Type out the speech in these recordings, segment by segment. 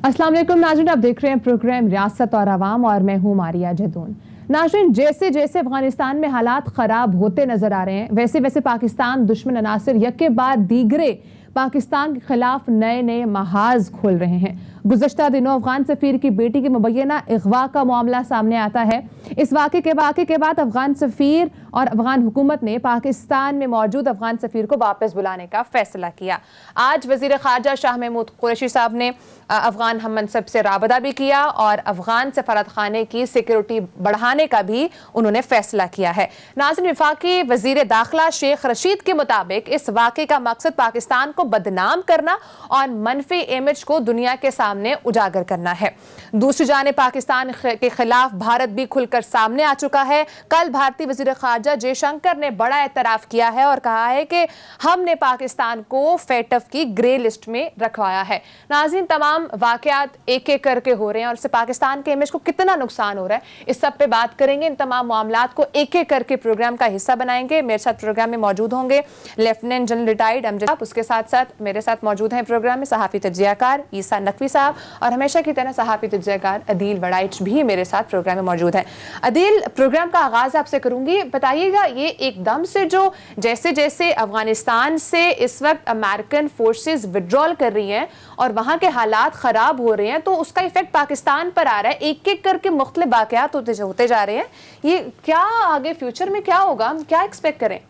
अस्सलाम वालेकुम नाज़रीन, आप देख रहे हैं प्रोग्राम रियासत और आवाम और मैं हूं मारिया जदून। नाज़रीन, जैसे जैसे अफगानिस्तान में हालात खराब होते नजर आ रहे हैं, वैसे वैसे पाकिस्तान दुश्मन अनासिर यके बाद दीगरे पाकिस्तान के खिलाफ नए नए महाज खोल रहे हैं। गुज़श्ता दिनों अफगान सफीर की बेटी की मुबैना अगवा का मामला सामने आता है। इस वाक़े के बाद अफगान सफीर और अफगान हुकूमत ने पाकिस्तान में मौजूद अफगान सफीर को वापस बुलाने का फैसला किया। आज वज़ीर ख़ारजा शाह महमूद कुरैशी साहब ने अफगान हम मनसब से राबता भी किया और अफगान सफारत खाने की सिक्योरिटी बढ़ाने का भी उन्होंने फैसला किया है। नाज़रीन, वफाकी वज़ीर दाखिला शेख रशीद के मुताबिक इस वाक़े का मकसद पाकिस्तान को बदनाम करना और मनफी इमेज को दुनिया के सामने उजागर करना है। दूसरी जानिब पाकिस्तान के खिलाफ भारत भी खुलकर सामने आ चुका है। कल भारतीय वज़ीर ख़ारजा जयशंकर ने बड़ा एतराफ़ किया है और कहा है कि हमने पाकिस्तान को फेटफ की ग्रे लिस्ट में रखवाया है। नाज़रीन, तमाम वाक़यात एक एक करके हो रहे हैं और इससे पाकिस्तान के इमेज को कितना नुकसान हो रहा है, इस सब पे बात करेंगे। इन तमाम मामलात को एक एक करके प्रोग्राम का हिस्सा बनाएंगे। मेरे साथ प्रोग्राम में मौजूद होंगे लेफ्टिनेंट जनरल रिटायर्ड अमजद, उसके साथ साथ मेरे साथ मौजूद हैं प्रोग्राम में सहाफ़ी तज्ज़ियाकार ईसा नकवी साहब और हमेशा की तरह सहाफ़ी तज्ज़ियाकार अदील वड़ाइच भी मेरे साथ प्रोग्राम में मौजूद हैं। अदील, प्रोग्राम का आगाज़ आपसे करूंगी। बताइएगा, ये एकदम से जो जैसे जैसे अफगानिस्तान से इस वक्त अमेरिकन फोर्सेस विड्रॉल कर रही हैं और वहां के हालात खराब हो रहे हैं, तो उसका इफेक्ट पाकिस्तान पर आ रहा है। एक एक करके मुख्तलिफ वाक़यात होते जा रहे हैं। ये क्या आगे फ्यूचर में क्या होगा, हम क्या एक्सपेक्ट करें?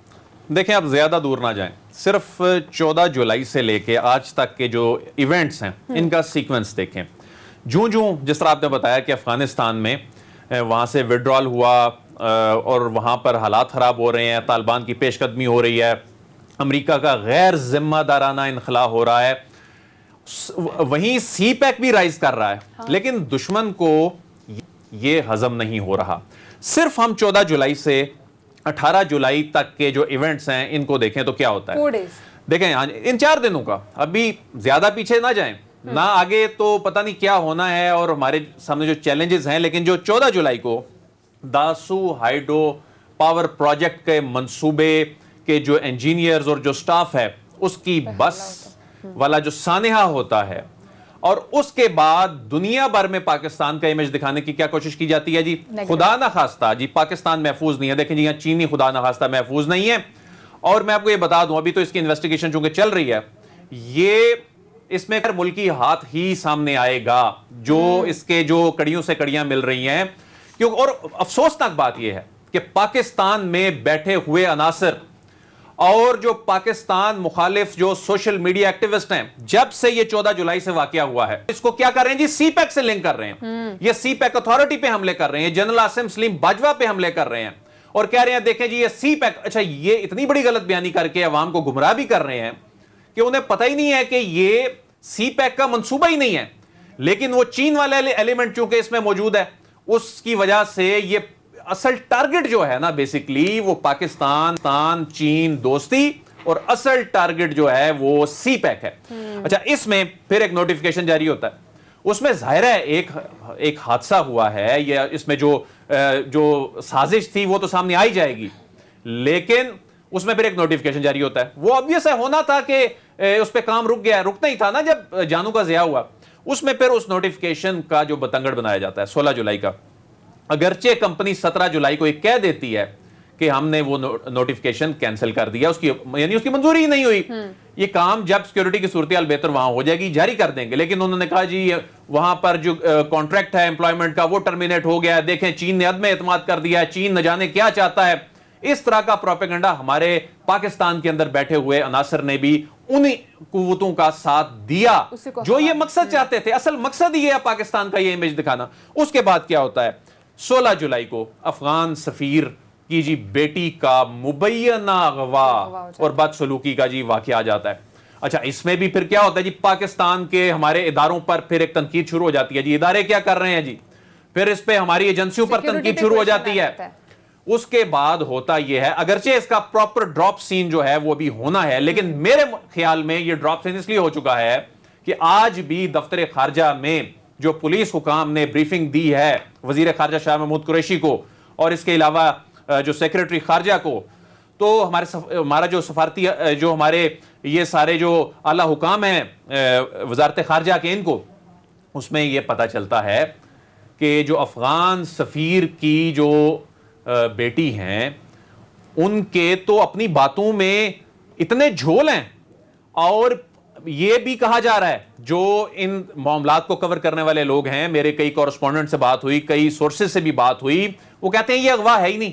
देखें, आप ज्यादा दूर ना जाएं। सिर्फ 14 जुलाई से लेके आज तक के जो इवेंट्स हैं इनका सीक्वेंस देखें। जिस तरह आपने बताया कि अफगानिस्तान में वहां से विड्रॉल हुआ और वहां पर हालात खराब हो रहे हैं, तालिबान की पेशकदमी हो रही है, अमेरिका का गैर जिम्मेदाराना इनखला हो रहा है, वहीं सी पैक भी राइज कर रहा है। हाँ। लेकिन दुश्मन को ये हजम नहीं हो रहा। सिर्फ हम 14 जुलाई से 18 जुलाई तक के जो इवेंट्स हैं इनको देखें तो क्या होता है। देखें इन 4 दिनों का, अभी ज्यादा पीछे ना जाएं ना आगे, तो पता नहीं क्या होना है और हमारे सामने जो चैलेंजेस हैं। लेकिन जो 14 जुलाई को दासू हाइड्रो पावर प्रोजेक्ट के मंसूबे के जो इंजीनियर्स और जो स्टाफ है उसकी बस वाला जो सानेहा होता है, और उसके बाद दुनिया भर में पाकिस्तान का इमेज दिखाने की क्या कोशिश की जाती है जी। खुदा ना खास्ता जी पाकिस्तान महफूज नहीं है। देखें जी, यहाँ चीनी खुदा ना खास्ता महफूज नहीं है। और मैं आपको ये बता दूं, अभी तो इसकी इन्वेस्टिगेशन चूंकि चल रही है, ये इसमें मुल्की हाथ ही सामने आएगा जो इसके जो कड़ियों से कड़ियां मिल रही हैं। क्यों? और अफसोसनाक बात यह है कि पाकिस्तान में बैठे हुए अनासर और जो पाकिस्तान मुखालिफ जो सोशल मीडिया एक्टिविस्ट हैं, जब से ये 14 जुलाई से वाकया हुआ है, इसको क्या कर रहे हैं जी, सी पैक से लिंक कर रहे हैं। ये सी पैक अथॉरिटी पे हमले कर रहे हैं, जनरल आसिम सलीम बाजवा पे हमले कर रहे हैं और कह रहे हैं देखें जी ये सी पैक। अच्छा, ये इतनी बड़ी गलत बयानी करके अवाम को गुमराह भी कर रहे हैं कि उन्हें पता ही नहीं है कि ये सी पैक का मंसूबा ही नहीं है। लेकिन वो चीन वाला एलिमेंट चूंकि इसमें मौजूद है, उसकी वजह से ये असल टारगेट जो है ना, बेसिकली वो पाकिस्तान चीन दोस्ती, और असल टारगेट जो है वो सी पैक है। अच्छा, इसमें फिर एक नोटिफिकेशन जारी होता है, उसमें जाहिर है एक हादसा हुआ है, या इसमें जो साजिश थी वो तो सामने आ ही जाएगी, लेकिन उसमें फिर एक नोटिफिकेशन जारी होता है। वो ऑब्वियस है, होना था कि उस पर काम रुक गया, रुकना ही था ना जब जानू का ज़िया हुआ। उसमें फिर उस नोटिफिकेशन का जो बतंगड़ बनाया जाता है 16 जुलाई का, अगरचे कंपनी 17 जुलाई को एक कह देती है कि हमने वो नोटिफिकेशन कैंसिल कर दिया, यानी उसकी मंजूरी ही नहीं हुई। ये काम जब सिक्योरिटी की सूरत हाल बेहतर वहां हो जाएगी जारी कर देंगे। लेकिन उन्होंने कहा जी वहां पर जो कॉन्ट्रैक्ट है एम्प्लॉयमेंट का वो टर्मिनेट हो गया है, देखें चीन ने अदम एतमाद कर दिया है, चीन न जाने क्या चाहता है। इस तरह का प्रोपेगेंडा हमारे पाकिस्तान के अंदर बैठे हुए अनासर ने भी उन्हीं कुव्वतों का साथ दिया जो ये मकसद चाहते थे। असल मकसद ये है पाकिस्तान का ये इमेज दिखाना। उसके बाद क्या होता है, 16 जुलाई को अफगान सफीर की जी बेटी का मुबैना अगवा और बदसलूकी का जी वाकया आ जाता है। अच्छा, इसमें भी फिर क्या होता है जी, पाकिस्तान के हमारे इदारों पर फिर एक तनकीद शुरू हो जाती है जी, इदारे क्या कर रहे हैं जी, फिर इस पे हमारी एजेंसियों पर तनकीद शुरू हो जाती है। उसके बाद होता यह है, अगरचे इसका प्रॉपर ड्रॉप सीन जो है वो भी होना है, लेकिन मेरे ख्याल में ये ड्रॉप सीन इसलिए हो चुका है कि आज भी दफ्तर खारजा में जो पुलिस हुकाम ने ब्रीफिंग दी है वजीर खारजा शाह महमूद कुरैशी को और इसके अलावा जो सेक्रेटरी खारजा को, तो हमारा जो सफारती जो हमारे ये सारे जो आला हुकाम हैं वजारत खारजा के, इनको उसमें यह पता चलता है कि जो अफगान सफ़ीर की जो बेटी हैं, उनके तो अपनी बातों में इतने झोल हैं, और यह भी कहा जा रहा है, जो इन मामलात को कवर करने वाले लोग हैं, मेरे कई कॉरेस्पॉन्डेंट से बात हुई, कई सोर्सेज से भी बात हुई, वो कहते हैं यह अगवा है ही नहीं,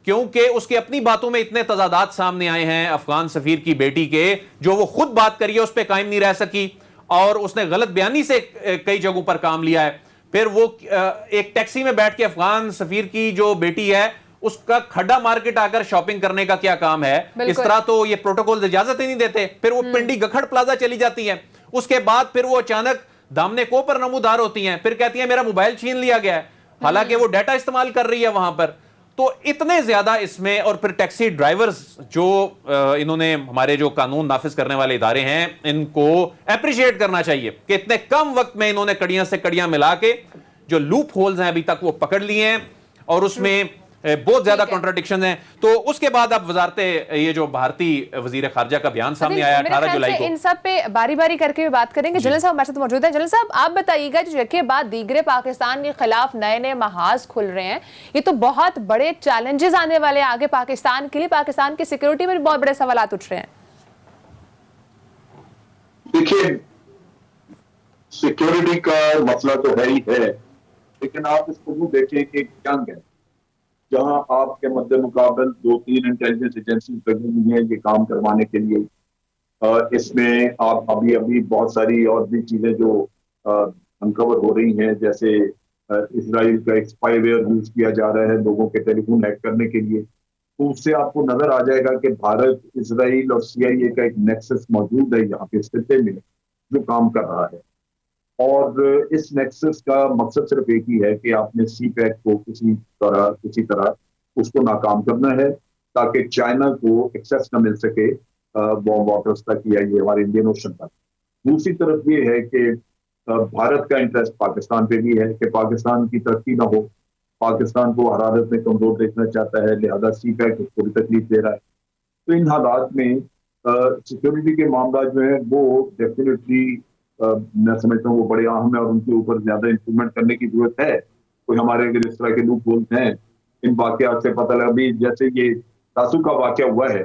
क्योंकि उसकी अपनी बातों में इतने तजादात सामने आए हैं अफगान सफीर की बेटी के, जो वो खुद बात करिए उस पर कायम नहीं रह सकी, और उसने गलत बयानी से कई जगहों पर काम लिया है। फिर वो एक टैक्सी में बैठ के अफगान सफीर की जो बेटी है उसका खड्डा मार्केट आकर शॉपिंग करने का क्या काम है? इस तरह तो ये प्रोटोकॉल इजाजत ही नहीं देते। फिर वो पिंडी गखड़ प्लाजा चली जाती है, उसके बाद फिर वो अचानक दामने को पर नमूदार होती हैं, फिर कहती है मेरा मोबाइल छीन लिया गया है, हालांकि वो डाटा इस्तेमाल कर रही है वहां पर। तो इतने ज्यादा इसमें, और फिर टैक्सी ड्राइवर्स जो इन्होंने, हमारे जो कानून नाफिज करने वाले इदारे हैं, इनको अप्रिशिएट करना चाहिए कि इतने कम वक्त में इन्होंने कड़ियां से कड़ियां मिला के जो लूप होल्स हैं अभी तक वो पकड़ लिए हैं, और उसमें बहुत ज्यादा कॉन्ट्राडिक्शन है। तो उसके बाद अब वजारत, ये जो भारतीय वजीर खारजा का बयान सामने आया 18 जुलाई को, इन सब पे बारी बारी करके भी बात करेंगे। जनरल साहब हमारे साथ मौजूद हैं। जनरल साहब, आप बताइएगा, जो के बाद दीगरे पाकिस्तान के खिलाफ नए नए महाज खुल रहे हैं, ये तो बहुत बड़े चैलेंजेस आने वाले हैं आगे पाकिस्तान के लिए, पाकिस्तान की सिक्योरिटी में भी बहुत बड़े सवाल उठ रहे हैं। देखिए, सिक्योरिटी का मसला तो है ही है, लेकिन आप इसको देखें कि जंग है जहां आपके मद्दे मुकाबल 2-3 इंटेलिजेंस एजेंसी लगी हुई हैं ये काम करवाने के लिए। इसमें आप अभी बहुत सारी और भी चीजें जो अनकवर हो रही हैं, जैसे इसराइल का एक स्पाईवेयर यूज किया जा रहा है लोगों के टेलीफोन हैक करने के लिए, तो उससे आपको नजर आ जाएगा कि भारत, इसराइल और CIA का एक नेक्सस मौजूद है यहाँ पे स्थिति में जो काम कर रहा है। और इस नेक्सस का मकसद सिर्फ एक ही है कि आपने CPEC को किसी तरह उसको नाकाम करना है, ताकि चाइना को एक्सेस न मिल सके बॉम्ब वाटर्स तक या ये हमारे इंडियन ओशन तक। दूसरी तरफ ये है कि भारत का इंटरेस्ट पाकिस्तान पे भी है कि पाकिस्तान की तरक्की ना हो, पाकिस्तान को हरारत में कमजोर देखना चाहता है, लिहाजा CPEC उसको भी तकलीफ दे रहा है। तो इन हालात में सिक्योरिटी के मामला जो है वो डेफिनेटली मैं समझता हूँ वो बड़े अहम है, और उनके ऊपर ज्यादा इंप्रूवमेंट करने की जरूरत है। कोई हमारे अगर इस तरह के लूप होल्स हैं, इन वाकयात से पता लगा, अभी जैसे ये तासु का वाकया हुआ है,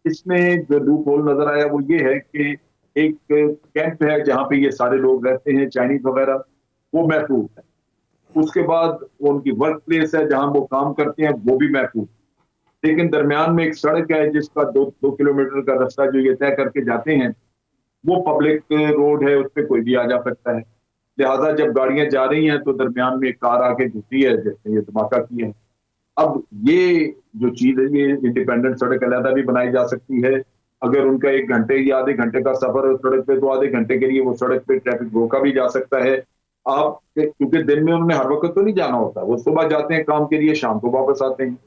इसमें जो लूप होल नजर आया वो ये है कि एक कैंप है जहाँ पे ये सारे लोग रहते हैं, चाइनीज वगैरह, वो महफूज है। उसके बाद वो उनकी वर्क प्लेस है जहाँ वो काम करते हैं, वो भी महफूज। लेकिन दरमियान में एक सड़क है जिसका 2 किलोमीटर का रास्ता जो ये तय करके जाते हैं, वो पब्लिक रोड है, उस पर कोई भी आ जा सकता है। लिहाजा जब गाड़ियां जा रही हैं तो दरमियान में एक कार आके घुसी है जिसने ये धमाका किया है। अब ये जो चीज है, ये इंडिपेंडेंट सड़क अलहदा भी बनाई जा सकती है। अगर उनका 1 घंटे या आधे घंटे का सफर है सड़क पे, तो आधे घंटे के लिए वो सड़क पे ट्रैफिक रोका भी जा सकता है। आप, क्योंकि दिन में उन्होंने हर वक्त तो नहीं जाना होता, वो सुबह जाते हैं काम के लिए, शाम को वापस आते हैं,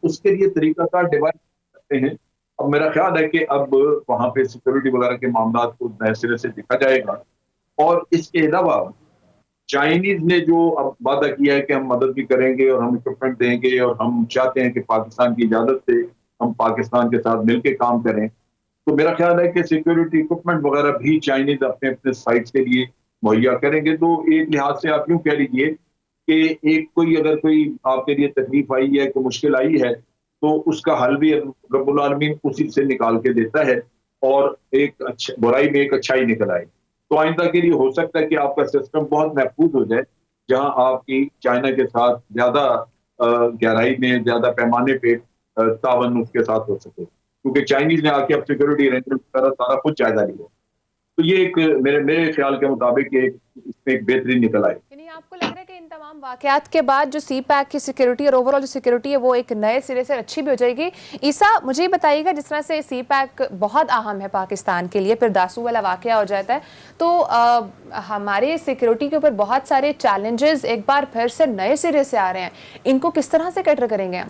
उसके लिए तरीकाकार डिवाइड करते हैं। अब मेरा ख्याल है कि अब वहां पे सिक्योरिटी वगैरह के मामला को नए सिरे से देखा जाएगा। और इसके अलावा चाइनीज ने जो अब वादा किया है कि हम मदद भी करेंगे और हम इक्विपमेंट देंगे, और हम चाहते हैं कि पाकिस्तान की इजाजत से हम पाकिस्तान के साथ मिलकर काम करें, तो मेरा ख्याल है कि सिक्योरिटी इक्विपमेंट वगैरह भी चाइनीज अपने अपने साइट्स के लिए मुहैया करेंगे। तो एक लिहाज से आप यूं कह लीजिए कि अगर कोई आपके लिए तकलीफ आई है, कोई मुश्किल आई है, तो उसका हल भी रब्बुल आलमीन उसी से निकाल के देता है, और एक बुराई में एक अच्छाई निकल आए। तो आइंदा के लिए हो सकता है कि आपका सिस्टम बहुत महफूज हो जाए, जहां आपकी चाइना के साथ ज्यादा गहराई में, ज्यादा पैमाने पे तावन उसके साथ हो सके, क्योंकि चाइनीज ने आके अब सिक्योरिटी अरेंजमेंट सारा कुछ जायजा लिया। तो ये एक मेरे ख्याल के मुताबिक इसमें एक बेहतरीन निकल आए। आपको लग रहा है कि इन तमाम वाकयात के बाद जो CPEC की सिक्योरिटी और ओवरऑल जो सिक्योरिटी है वो एक नए सिरे से अच्छी भी हो जाएगी? ईसा, मुझे बताइएगा, जिस तरह से CPEC बहुत अहम है पाकिस्तान के लिए, फिर दासू वाला वाकया हो जाता है, तो हमारे सिक्योरिटी के ऊपर बहुत सारे चैलेंजेस एक बार फिर से नए सिरे से आ रहे हैं, इनको किस तरह से कैटर करेंगे?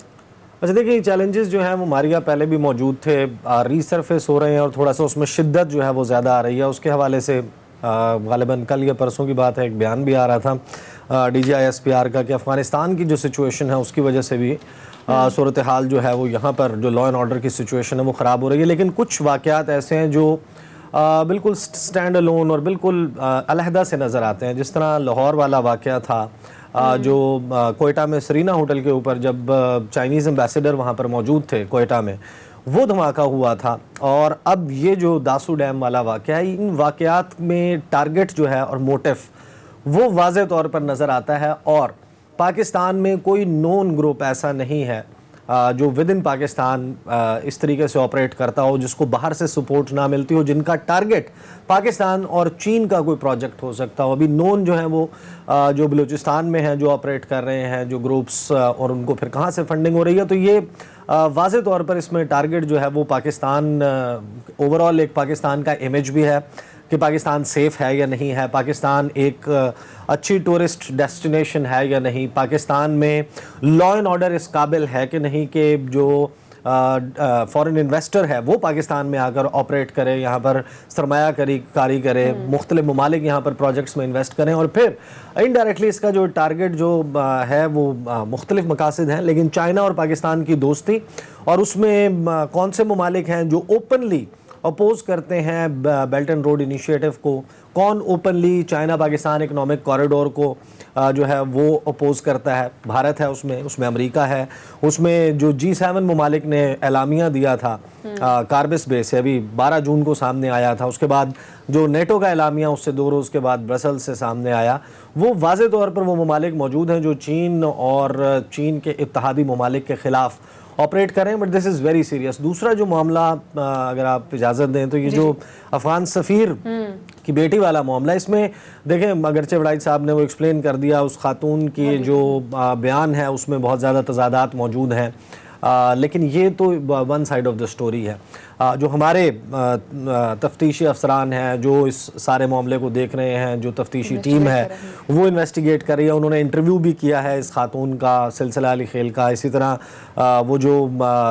अच्छा, देखिए, चैलेंजेस जो हैं वो मारिया पहले भी मौजूद थे, रीसरफेस हो रहे हैं, और थोड़ा सा उसमें शिद्दत जो है वो ज़्यादा आ रही है। उसके हवाले से गालिबन कल या परसों की बात है, एक बयान भी आ रहा था DGI-SPR का कि अफ़गानिस्तान की जो सिचुएशन है उसकी वजह से भी सूरत हाल जो है वो यहाँ पर जो लॉ एंड ऑर्डर की सिचुएशन है वो ख़राब हो रही है। लेकिन कुछ वाक़यात ऐसे हैं जो बिल्कुल स्टैंड अलोन और बिल्कुल अलहदा से नज़र आते हैं। जिस तरह लाहौर वाला वाक़या था, जो कोयटा में सरीना होटल के ऊपर जब चाइनीज़ एम्बेसडर वहाँ पर मौजूद थे कोयटा में, वो धमाका हुआ था। और अब ये जो दासू डैम वाला वाक़या है, इन वाक़यात में टारगेट जो है और मोटिव वो वाज़े तौर पर नज़र आता है। और पाकिस्तान में कोई नोन ग्रुप ऐसा नहीं है जो विद इन पाकिस्तान इस तरीके से ऑपरेट करता हो, जिसको बाहर से सपोर्ट ना मिलती हो, जिनका टारगेट पाकिस्तान और चीन का कोई प्रोजेक्ट हो सकता हो। अभी नोन जो है वो जो बलूचिस्तान में हैं जो ऑपरेट कर रहे हैं जो ग्रुप्स, और उनको फिर कहाँ से फंडिंग हो रही है, तो ये वाज़े तौर पर इसमें टारगेट जो है वो पाकिस्तान, ओवरऑल एक पाकिस्तान का इमेज भी है कि पाकिस्तान सेफ़ है या नहीं है, पाकिस्तान एक अच्छी टूरिस्ट डेस्टिनेशन है या नहीं, पाकिस्तान में लॉ एंड ऑर्डर इस काबिल है कि नहीं कि जो फॉरेन इन्वेस्टर है वो पाकिस्तान में आकर ऑपरेट करे, यहाँ पर सरमाया कारी करे, मुख्तलिफ ममालिक यहाँ पर प्रोजेक्ट्स में इन्वेस्ट करें। और फिर इनडायरेक्टली इसका जो टारगेट जो है वो मुख्तलिफ मकासद हैं, लेकिन चाइना और पाकिस्तान की दोस्ती और उसमें कौन से ममालिक हैं जो ओपनली अपोज करते हैं बेल्ट एंड रोड इनिशिएटिव को, कौन openly China Pakistan economic corridor को जो है वो अपोज करता है। भारत है उसमें अमेरिका है, उसमें जो G7 ममालिक ने एलामिया दिया था कार्बिस बे से, अभी 12 जून को सामने आया था। उसके बाद जो नेटो का एलामिया उससे 2 रोज़ के बाद ब्रसल्स से सामने आया, वो वाज़े तौर पर वो ममालिक मौजूद हैं जो चीन और चीन के इत्तेहादी ममालिक के ख़िलाफ़ ऑपरेट करें। But this is very serious. दूसरा जो मामला, अगर आप इजाज़त दें, तो ये जो अफगान सफ़ीर की बेटी वाला मामला, इसमें देखें अगरचे वड़ाई साहब ने वो एक्सप्लेन कर दिया, उस खातून की जो बयान है उसमें बहुत ज़्यादा तज़ादात मौजूद हैं, लेकिन ये तो one side of the story है। जो हमारे तफ्तीशी अफसरान हैं जो इस सारे मामले को देख रहे हैं, जो तफ्तीशी टीम है वो इन्वेस्टिगेट कर रही है, उन्होंने इंटरव्यू भी किया है इस खातून का, सिलसिला अली खेल का। इसी तरह वो जो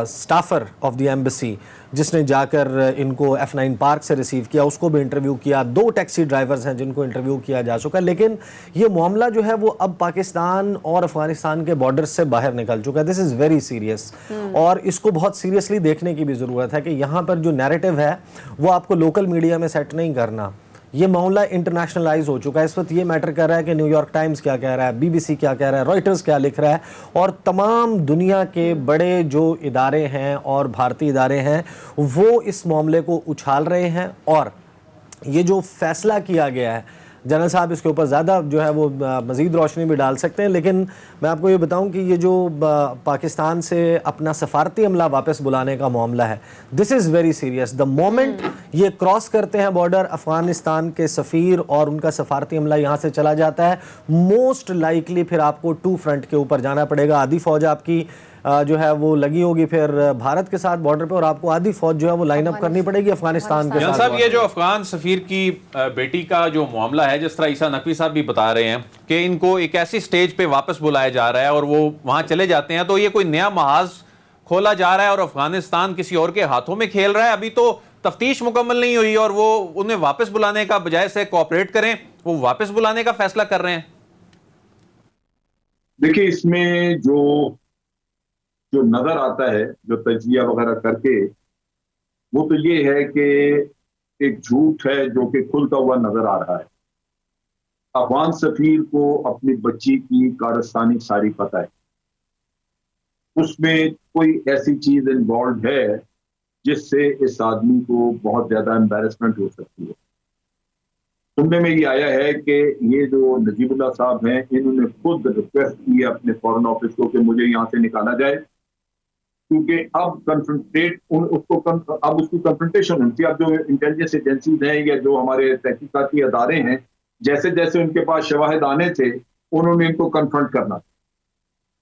स्टाफर ऑफ द एम्बेसी जिसने जाकर इनको F9 पार्क से रिसीव किया, उसको भी इंटरव्यू किया। 2 टैक्सी ड्राइवर्स हैं जिनको इंटरव्यू किया जा चुका है। लेकिन ये मामला जो है वो अब पाकिस्तान और अफगानिस्तान के बॉर्डर से बाहर निकल चुका है। दिस इज़ वेरी सीरियस, और इसको बहुत सीरियसली देखने की भी ज़रूरत है कि यहाँ पर जो नैरेटिव है वो आपको लोकल मीडिया में सेट नहीं करना। ये मामला इंटरनेशनलाइज हो चुका है। इस वक्त ये मैटर कर रहा है कि न्यूयॉर्क टाइम्स क्या कह रहा है, BBC क्या कह रहा है, रॉयटर्स क्या लिख रहा है, और तमाम दुनिया के बड़े जो इदारे हैं और भारतीय इदारे हैं वो इस मामले को उछाल रहे हैं। और ये जो फैसला किया गया है, जनरल साहब इसके ऊपर ज़्यादा जो है वो मज़ीद रोशनी भी डाल सकते हैं, लेकिन मैं आपको ये बताऊं कि ये जो पाकिस्तान से अपना सफारती अमला वापस बुलाने का मामला है, this is very serious. The moment ये क्रॉस करते हैं बॉर्डर, अफ़गानिस्तान के सफ़ीर और उनका सफारती अमला यहाँ से चला जाता है, मोस्ट लाइकली फिर आपको 2 फ्रंट के ऊपर जाना पड़ेगा। आधी फ़ौज आपकी जो है वो लगी होगी फिर भारत के साथ बॉर्डर पे, और आपको आधी फौज जो है वो लाइन अप करनी पड़ेगी अफगानिस्तान के साथ। साहब, ये जो अफगान सफीर की बेटी का जो मामला है, जिस तरह ईसा नकवी साहब भी बता रहे हैं कि इनको एक ऐसी स्टेज पे वापस बुलाया जा रहा है और वो वहां चले जाते हैं, तो ये कोई नया महाज खोला जा रहा है और अफगानिस्तान किसी और के हाथों में खेल रहा है। अभी तो तफ्तीश मुकम्मल नहीं हुई और वो उन्हें वापस बुलाने का बजाय से कोऑपरेट करें, वो वापस बुलाने का फैसला कर रहे हैं। देखिए, इसमें जो नजर आता है, जो तजिया वगैरह करके, वो तो ये है कि एक झूठ है जो कि खुलता हुआ नजर आ रहा है। अफगान सफीर को अपनी बच्ची की कारस्तानी सारी पता है, उसमें कोई ऐसी चीज इन्वॉल्व है जिससे इस आदमी को बहुत ज्यादा एम्बैरेसमेंट हो सकती है। सुनने में ये आया है कि ये जो नजीबुल्लाह साहब हैं, इन्होंने खुद रिक्वेस्ट की है अपने फॉरेन ऑफिस को कि मुझे यहाँ से निकाला जाए, क्योंकि अब उसकी कन्फ्रंटेशन होती है। अब जो इंटेलिजेंस एजेंसीज हैं या जो हमारे तहकीकाती अदारे हैं, जैसे जैसे उनके पास शवाहिद आने थे, उन्होंने इनको कन्फ्रंट करना,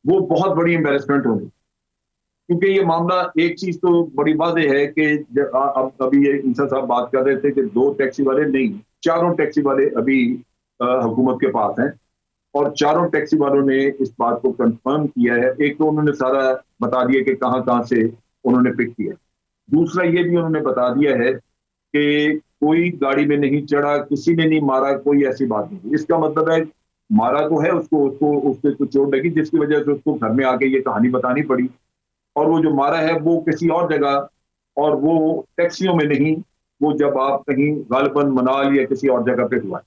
वो बहुत बड़ी एम्बैरेसमेंट होगी। क्योंकि ये मामला, एक चीज तो बड़ी वाज़ेह है कि अब अभी ये इंसा साहब बात कर रहे थे कि 2 टैक्सी वाले नहीं, 4 टैक्सी वाले अभी हुकूमत के पास हैं, और 4 टैक्सी वालों ने इस बात को कंफर्म किया है। एक तो उन्होंने सारा बता दिया कि कहां कहां से उन्होंने पिक किया, दूसरा ये भी उन्होंने बता दिया है कि कोई गाड़ी में नहीं चढ़ा, किसी ने नहीं मारा, कोई ऐसी बात नहीं। इसका मतलब है मारा तो है उसके कुछ चोट लगी जिसकी वजह से उसको घर में आके ये कहानी बतानी पड़ी, और वो जो मारा है वो किसी और जगह, और वो टैक्सियों में नहीं, वो जब आप कहीं गालिबन मनाल या किसी और जगह पे हुआ है।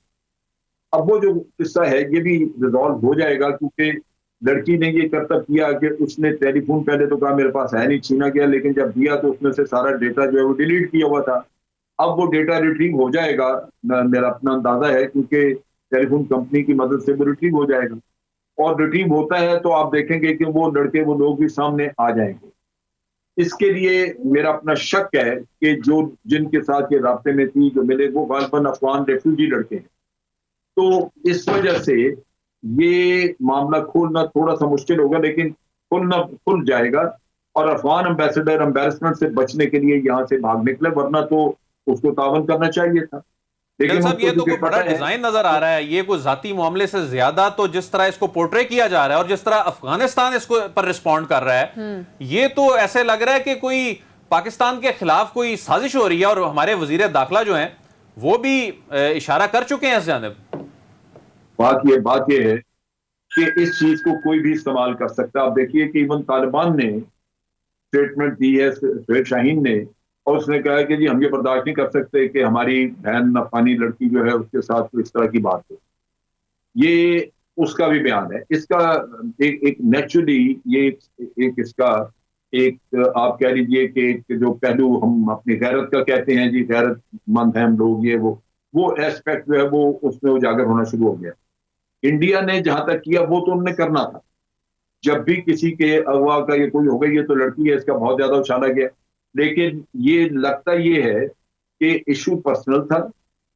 अब वो जो किस्सा है ये भी रिजॉल्व हो जाएगा, क्योंकि लड़की ने ये करतब किया कि उसने टेलीफोन पहले तो कहा मेरे पास है नहीं, छीना गया, लेकिन जब दिया तो उसमें से सारा डेटा जो है वो डिलीट किया हुआ था। अब वो डेटा रिट्रीव हो जाएगा, मेरा अपना अंदाजा है, क्योंकि टेलीफोन कंपनी की मदद से वो रिट्रीव हो जाएगा, और रिट्रीव होता है तो आप देखेंगे कि वो लड़के वो लोग भी सामने आ जाएंगे। इसके लिए मेरा अपना शक है कि जो जिनके साथ ये रास्ते में थी जो मिले वो गालिबन अफगान रेफ्यूजी लड़के हैं। तो इस वजह से ये मामला खोलना थोड़ा सा मुश्किल होगा, लेकिन खुल जाएगा। और अफगान एम्बेसडर एम्बेरसमेंट से बचने के लिए यहाँ से भाग निकले, वरना तो उसको तावन करना चाहिए था। लेकिन साहब ये तो कोई बड़ा डिजाइन नजर आ रहा है, ये कोई जाती मामले से ज्यादा तो जिस तरह इसको पोर्ट्रे किया जा रहा है और जिस तरह अफगानिस्तान इसको पर रिस्पॉन्ड कर रहा है, ये तो ऐसे लग रहा है कि कोई पाकिस्तान के खिलाफ कोई साजिश हो रही है। और हमारे वजीर दाखिला जो हैं वो भी इशारा कर चुके हैं इस जानिब। बात ये है कि इस चीज को कोई भी इस्तेमाल कर सकता है। आप देखिए कि इवन तालिबान ने स्टेटमेंट दी है, सुहेल शाहीन ने, और उसने कहा कि जी हम ये बर्दाश्त नहीं कर सकते कि हमारी बहन अफगानी लड़की जो है उसके साथ तो इस तरह की बात हो। ये उसका भी बयान है। इसका एक नेचुरली ये एक इसका एक आप कह लीजिए कि एक जो पहलू हम अपनी गैरत का कहते हैं, जी गैरतमंद हैं हम लोग, ये वो एस्पेक्ट जो है वो उसमें उजागर होना शुरू हो गया। इंडिया ने जहां तक किया वो तो उन्होंने करना था। जब भी किसी के अगवा का ये कोई हो गई, ये तो लड़की है, इसका बहुत ज्यादा उछाला गया। लेकिन ये लगता ये है कि इशू पर्सनल था,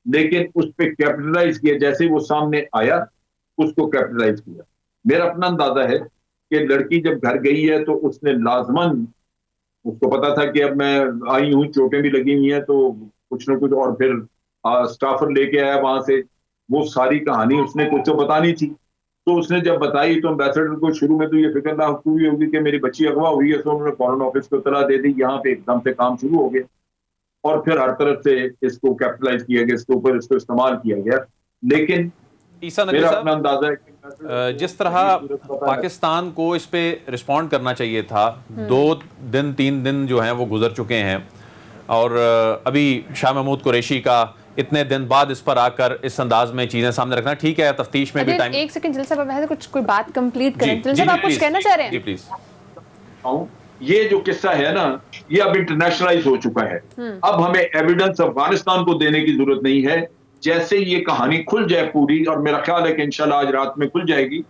लेकिन उस पर कैपिटलाइज किया, जैसे वो सामने आया उसको कैपिटलाइज किया। मेरा अपना अंदाजा है कि लड़की जब घर गई है तो उसने लाजमन, उसको पता था कि अब मैं आई हूं, चोटें भी लगी हुई हैं, तो कुछ ना कुछ, और फिर स्टाफर लेके आया वहां से, वो सारी कहानी उसने कुछ तो बतानी थी। तो उसने जब बताई तो एम्बेसडर को शुरू में तो ये फिक्र ना हुई होगी कि मेरी बच्ची अगवा हुई है, तो उन्होंने फॉरेन ऑफिस को इतला दे दी। यहाँ पे एकदम से काम शुरू हो गया और फिर हर तरफ से इसको कैपिटलाइज किया गया, इसके ऊपर इसको इस्तेमाल किया गया। लेकिन मेरा अपना अंदाजा है कि जिस तरह पाकिस्तान को इस पे रिस्पॉन्ड करना चाहिए था, 2-3 दिन जो हैं वो गुजर चुके हैं, और अभी शाह महमूद कुरैशी का इतने दिन बाद इस पर आकर इस अंदाज में चीजें सामने रखना, ठीक है तफ्तीश में भी टाइम। एक सेकंड जल साहब, कुछ कोई बात कंप्लीट करें। जल साहब आप कुछ कहना चाह रहे हैं? जी प्लीज। ये जो किस्सा है ना, ये अब इंटरनेशनलाइज हो चुका है। अब हमें एविडेंस अफगानिस्तान को देने की जरूरत नहीं है। जैसे ये कहानी खुल जाए पूरी, और मेरा ख्याल है कि इंशाल्लाह आज रात में खुल जाएगी,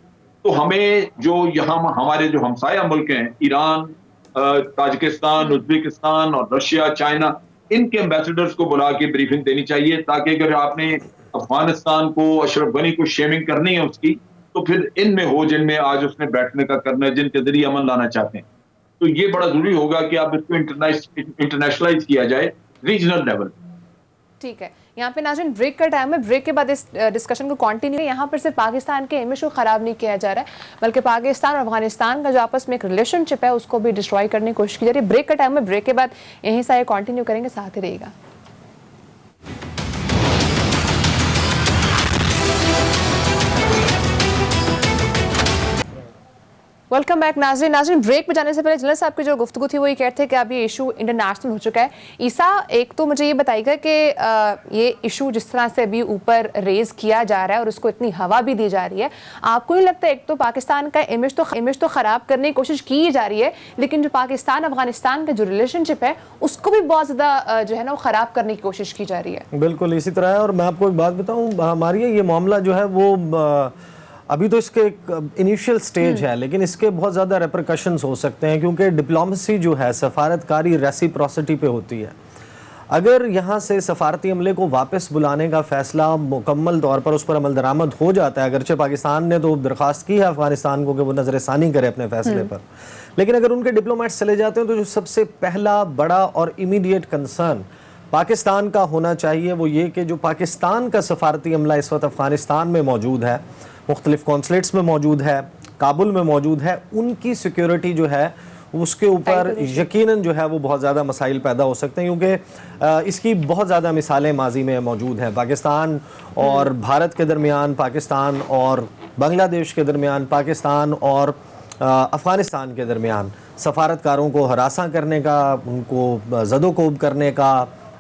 तो हमें जो यहाँ हमारे जो हमसाया मुल्क हैं, ईरान, ताजिकिस्तान, उज्बेकिस्तान और रशिया, चाइना, इनके एम्बेसडर्स को बुला के ब्रीफिंग देनी चाहिए, ताकि अगर आपने अफगानिस्तान को, अशरफ गनी को शेमिंग करनी है उसकी, तो फिर इनमें हो जिनमें आज उसने बैठने का करना है, जिनके जरिए अमन लाना चाहते हैं। तो ये बड़ा जरूरी होगा कि आप इसको इंटरनेशनलाइज किया जाए रीजनल लेवल। ठीक है, यहाँ पे नाज़रीन ब्रेक का टाइम है। ब्रेक के बाद इस डिस्कशन को कंटिन्यू, यहाँ पर सिर्फ पाकिस्तान के इमेज को ख़राब नहीं किया जा रहा है, बल्कि पाकिस्तान और अफगानिस्तान का जो आपस में एक रिलेशनशिप है उसको भी डिस्ट्रॉय करने की कोशिश की जा रही है। ब्रेक का टाइम है, ब्रेक के बाद यहीं से आगे कंटिन्यू करेंगे, साथ ही रहेगा। वेलकम बैक नाज़रीन। ब्रेक पे जाने से पहले जनरल साहब की जो गुफ्तगू थी वो ये कहते थे कि अब ये इशू इंटरनेशनल हो चुका है। ईसा, एक तो मुझे ये बताइएगा कि ये इशू जिस तरह से अभी ऊपर रेज किया जा रहा है और उसको इतनी हवा भी दी जा रही है, आपको नहीं लगता एक तो पाकिस्तान का इमेज तो ख़राब करने की कोशिश की जा रही है, लेकिन जो पाकिस्तान अफगानिस्तान का जो रिलेशनशिप है उसको भी बहुत ज़्यादा जो है ना वो ख़राब करने की कोशिश की जा रही है? बिल्कुल इसी तरह है। और मैं आपको एक बात बताऊँ, हमारी ये मामला जो है वो अभी तो इसके एक इनिशियल स्टेज है, लेकिन इसके बहुत ज़्यादा रेपरकशंस हो सकते हैं, क्योंकि डिप्लोमेसी जो है सफारतकारी रेसिप्रोसिटी पे होती है। अगर यहाँ से सफारती अमले को वापस बुलाने का फ़ैसला मुकम्मल तौर पर उस पर अमल दरामद हो जाता है, अगरचे पाकिस्तान ने तो दरख्वास्त की है अफ़गानिस्तान को कि वो नज़रसानी करे अपने फ़ैसले पर, लेकिन अगर उनके डिप्लोमेट्स चले जाते हैं तो जो सबसे पहला बड़ा और इमीडिएट कंसर्न पाकिस्तान का होना चाहिए वो ये कि जो पाकिस्तान का सफारती अमला इस वक्त अफ़गानिस्तान में मौजूद है, मुख्तलिफ कॉन्सुलेट्स में मौजूद है, काबुल में मौजूद है, उनकी सिक्योरिटी जो है उसके ऊपर यकीनन जो है वो बहुत ज़्यादा मसाइल पैदा हो सकते हैं, क्योंकि इसकी बहुत ज़्यादा मिसालें माजी में मौजूद हैं। पाकिस्तान और भारत के दरमियान, पाकिस्तान और बांग्लादेश के दरमियान, पाकिस्तान और अफ़गानिस्तान के दरमियान सफारतकारों को हरासा करने का, उनको ज़दोकोब करने का,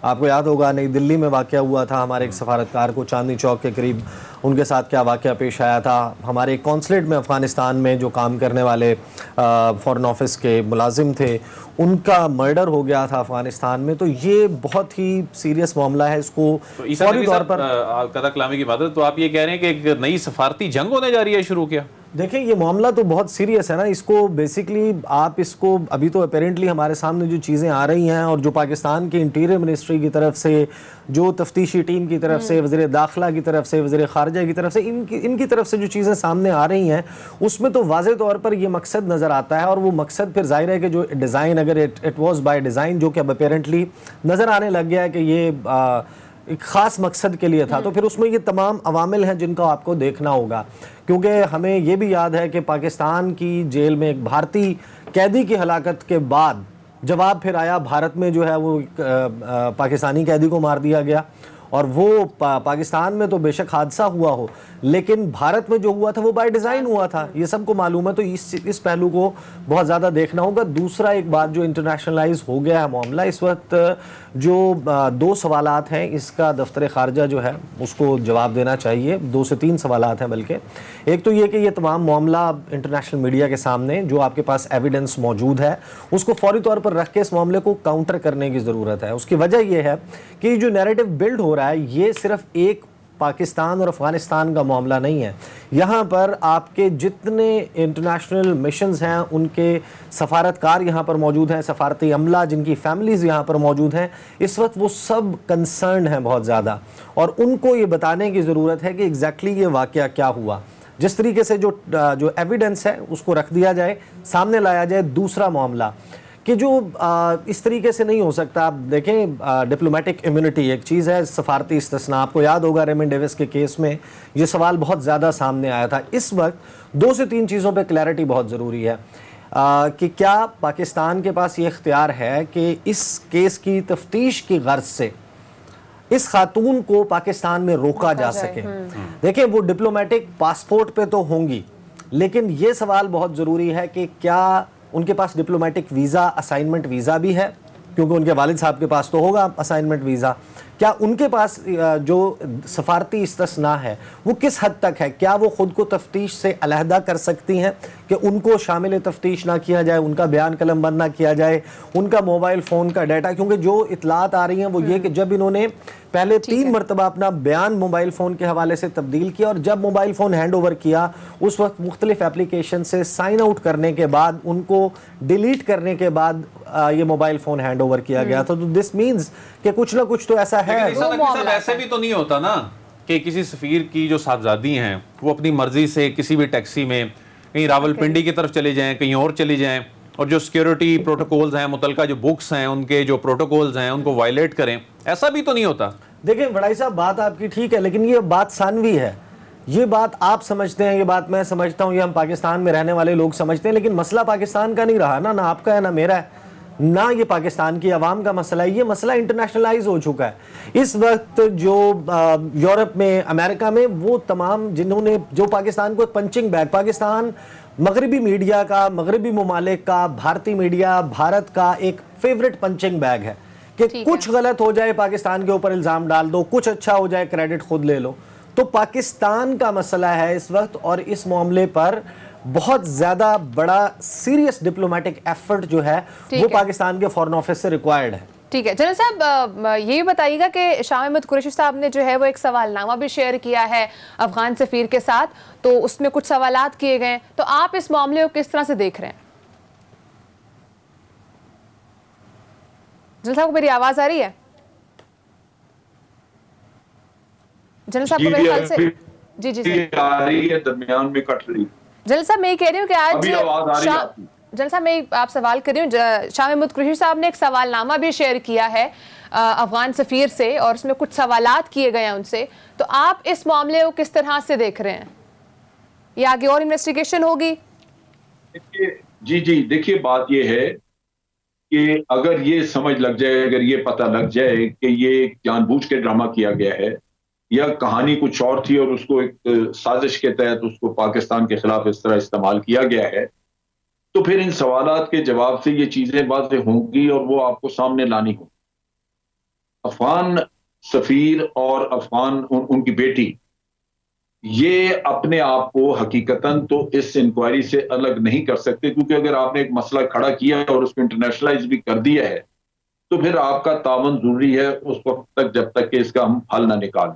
आपको याद होगा नई दिल्ली में वाक़या हुआ था, हमारे एक सफारतकार को चांदनी चौक के करीब उनके साथ क्या वाक़या पेश आया था। हमारे कॉन्सुलेट में अफ़गानिस्तान में जो काम करने वाले फ़ॉरेन ऑफिस के मुलाजिम थे, उनका मर्डर हो गया था अफ़गानिस्तान में। तो ये बहुत ही सीरियस मामला है, इसको तो फौरी तौर पर कदा कलामी की बात है, तो आप ये कह रहे हैं कि एक नई सफारती जंग होने जा रही है शुरू किया? देखें, ये मामला तो बहुत सीरियस है ना। इसको बेसिकली आप इसको अभी तो अपेरेंटली हमारे सामने जो चीज़ें आ रही हैं और जो पाकिस्तान के इंटीरियर मिनिस्ट्री की तरफ से, जो तफ्तीशी टीम की तरफ से, वज़ीर दाखिला की तरफ से, वज़ीर ख़ारजा की तरफ से, इनकी तरफ से जो चीज़ें सामने आ रही हैं, उसमें तो वाज़े तौर पर ये मकसद नज़र आता है। और वो मकसद फिर ज़ाहिर है कि जो डिज़ाइन, अगर इट वॉज बाय डिज़ाइन, जो कि अब अपेरेंटली नज़र आने लग गया है कि ये एक ख़ास मकसद के लिए था, तो फिर उसमें ये तमाम अवामिल हैं जिनका आपको देखना होगा। क्योंकि हमें ये भी याद है कि पाकिस्तान की जेल में एक भारतीय कैदी की हलाकत के बाद जवाब फिर आया, भारत में जो है वो पाकिस्तानी कैदी को मार दिया गया। और वो पाकिस्तान में तो बेशक हादसा हुआ हो, लेकिन भारत में जो हुआ था वो बाय डिज़ाइन हुआ था, ये सबको मालूम है। तो इस पहलू को बहुत ज़्यादा देखना होगा। दूसरा एक बात, जो इंटरनेशनलाइज हो गया है मामला, इस वक्त जो 2 सवालात हैं, इसका दफ्तर ख़ारजा जो है उसको जवाब देना चाहिए। 2 से 3 सवालात हैं बल्कि। एक तो ये कि ये तमाम मामला इंटरनेशनल मीडिया के सामने जो आपके पास एविडेंस मौजूद है, उसको फौरी तौर पर रख के इस मामले को काउंटर करने की ज़रूरत है। उसकी वजह यह है कि जो नैरेटिव बिल्ड हो रहा है, ये सिर्फ एक पाकिस्तान और अफगानिस्तान का मामला नहीं है। यहाँ पर आपके जितने इंटरनेशनल मिशंस हैं, उनके सफारतकार यहाँ पर मौजूद हैं, सफारती अमला जिनकी फैमिलीज़ यहाँ पर मौजूद हैं, इस वक्त वो सब कंसर्न हैं बहुत ज़्यादा। और उनको ये बताने की ज़रूरत है कि एग्जैक्टली ये वाक़या क्या हुआ। जिस तरीके से जो एविडेंस है उसको रख दिया जाए, सामने लाया जाए। दूसरा मामला कि जो इस तरीके से नहीं हो सकता। आप देखें, डिप्लोमेटिक इम्यूनिटी एक चीज़ है, सफारती इस्तिस्ना। आपको याद होगा रेमंड डेविस के केस में ये सवाल बहुत ज़्यादा सामने आया था। इस वक्त 2 से 3 चीज़ों पे क्लैरिटी बहुत ज़रूरी है कि क्या पाकिस्तान के पास ये इख्तियार है कि इस केस की तफ्तीश की गर्ज से इस खातून को पाकिस्तान में रोका जा सके। देखिए, वो डिप्लोमेटिक पासपोर्ट पे तो होंगी, लेकिन ये सवाल बहुत ज़रूरी है कि क्या उनके पास डिप्लोमेटिक वीज़ा, असाइनमेंट वीज़ा भी है, क्योंकि उनके वालिद साहब के पास तो होगा असाइनमेंट वीज़ा। क्या उनके पास जो सफारती इस्तिस्ना है वो किस हद तक है? क्या वो ख़ुद को तफ्तीश से अलहदा कर सकती हैं कि उनको शामिल तफ्तीश ना किया जाए, उनका बयान कलम बंद ना किया जाए, उनका मोबाइल फ़ोन का डाटा? क्योंकि जो इतलात आ रही हैं वो ये कि जब इन्होंने पहले 3 मरतबा अपना बयान मोबाइल फ़ोन के हवाले से तब्दील किया, और जब मोबाइल फ़ोन हैंड ओवर किया उस वक्त मुख्तलिफ एप्लीकेशन से साइन आउट करने के बाद, उनको डिलीट करने के बाद ये मोबाइल फ़ोन हैंड ओवर किया गया था। तो दिस मीन्स कि कुछ ना कुछ तो ऐसा है। ऐसे भी तो नहीं होता ना कि किसी सफीर की जो साहबजादी हैं वो अपनी मर्जी से किसी भी टैक्सी में कहीं रावलपिंडी की तरफ चले जाएं, कहीं और चली जाएं, और जो सिक्योरिटी प्रोटोकॉल्स हैं, मुतलका जो बुक्स हैं, उनके जो प्रोटोकॉल्स हैं, उनको वायलेट करें। ऐसा भी तो नहीं होता। देखिए बड़ाई साहब, बात आपकी ठीक है, लेकिन ये बात सानवी है। ये बात आप समझते हैं, ये बात मैं समझता हूँ, ये हम पाकिस्तान में रहने वाले लोग समझते हैं, लेकिन मसला पाकिस्तान का नहीं रहा ना आपका है ना मेरा है, ना ये पाकिस्तान की आवाम का मसला है। ये मसला इंटरनेशनलाइज हो चुका है। इस वक्त जो यूरोप में, अमेरिका में, वो तमाम जिन्होंने जो पाकिस्तान को एक पंचिंग बैग, पाकिस्तान मगरबी मीडिया का, मगरबी ममालिक का, भारतीय मीडिया, भारत का एक फेवरेट पंचिंग बैग है कि कुछ गलत हो जाए पाकिस्तान के ऊपर इल्ज़ाम डाल दो, कुछ अच्छा हो जाए क्रेडिट खुद ले लो। तो पाकिस्तान का मसला है इस वक्त, और इस मामले पर बहुत ज़्यादा बड़ा सीरियस डिप्लोमेटिक एफर्ट जो है वो पाकिस्तान के फॉरेन ऑफिस से रिक्वायर्ड है। ठीक है जनरल साहब, ये भी बताइएगा कि शाह अहमद कुरैशी साहब ने जो है वो एक सवालनामा भी शेयर किया है अफगान सफीर के साथ, तो उसमें कुछ सवालात किए गए, तो आप इस मामले को किस तरह से देख रहे हैं? जनरल साहब को मेरी आवाज आ रही है? जनरल साहब को मेरे ख्याल से जी आ रही है, दरमियान में कट रही। जनरल साहब मैं ये कह रही हूँ कि आज जनरल साहब मैं आप सवाल कर रही हूँ, शाह अहमद कुरैशी साहब ने एक सवालनामा भी शेयर किया है अफगान सफीर से, और उसमें कुछ सवालात किए गए हैं उनसे, तो आप इस मामले को किस तरह से देख रहे हैं? ये आगे और इन्वेस्टिगेशन होगी? जी, देखिए बात ये है कि अगर ये समझ लग जाए, अगर ये पता लग जाए कि ये जानबूझ के ड्रामा किया गया है या कहानी कुछ और थी और उसको एक साजिश के तहत उसको पाकिस्तान के खिलाफ इस तरह इस्तेमाल किया गया है, तो फिर इन सवालात के जवाब से ये चीजें वाज़ेह होंगी और वो आपको सामने लानी होंगी। अफगान सफीर और अफगान उनकी बेटी ये अपने आप को हकीकतन तो इस इंक्वायरी से अलग नहीं कर सकते, क्योंकि अगर आपने एक मसला खड़ा किया है और उसको इंटरनेशनलाइज भी कर दिया है तो फिर आपका तावन जरूरी है उस वक्त तक जब तक कि इसका हम हल ना निकालें।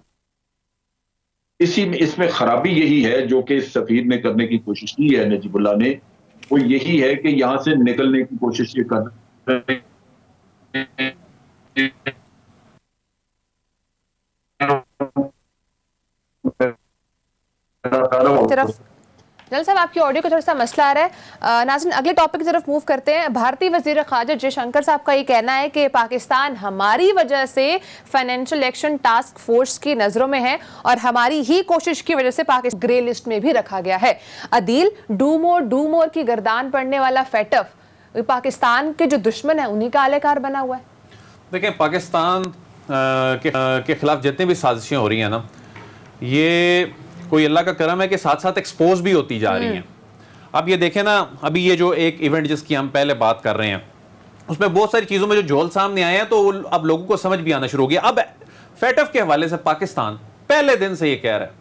इसमें खराबी यही है जो कि इस सफीर ने करने की कोशिश की है, नजीबुल्लाह ने, वो यही है कि यहां से निकलने की कोशिश ये कर रहे हैं। तरफ जल साहब आपकी ऑडियो का थोड़ा सा मसला आ रहा है। नाज़रीन अगले टॉपिक की तरफ मूव करते हैं। भारतीय वजीर खारजा जयशंकर साहब का ये कहना है कि पाकिस्तान हमारी वजह से फाइनेंशियल एक्शन टास्क फोर्स की नजरों में है और हमारी ही कोशिश की वजह से पाकिस्तान ग्रे लिस्ट में भी रखा गया है। अदील डू मोर की गर्दान पड़ने वाला फेटफ पाकिस्तान के जो दुश्मन है उन्हीं का आलेकार बना हुआ है। देखिए, पाकिस्तान के खिलाफ जितनी भी साजिशें हो रही हैं ना, ये कोई अल्लाह का करम है कि साथ साथ एक्सपोज भी होती जा रही हैं। अब ये देखें ना, अभी ये जो एक इवेंट जिसकी हम पहले बात कर रहे हैं उसमें बहुत सारी चीज़ों में जो झोल सामने आए हैं तो अब लोगों को समझ भी आना शुरू हो गया। अब फेटफ के हवाले से पाकिस्तान पहले दिन से ये कह रहा है